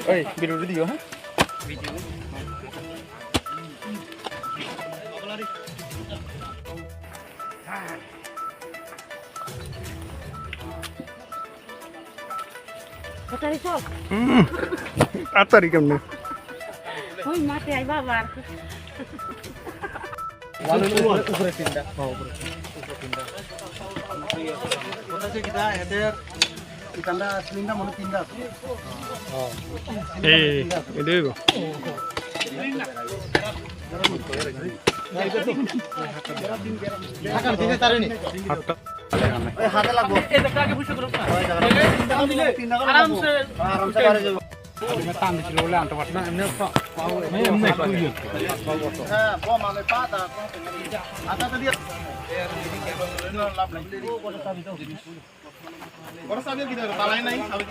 ওই ভিডিওটা দিও হ্যাঁ তাড়াতাড়ি কেমনে ওই মাঠে আইবা আবার উপরে তিনটা উপরে তিনটা ওটা যে কিটা এদের ইকান্ডা সিলিন্ডার মনে তিনটা আছে এই দেখো হাকান দিতে তারেনি হাতটা ওই হাতে লাগবো এটা আগে বুঝে করো আরামসে পারে যাব টান দিছিল বলে আনতে পারছ না এমনি হ্যাঁ বম আমি পাতা আটা দিয়ে লাভ নাই বড় সাবিও কি তালাই নাই সাবি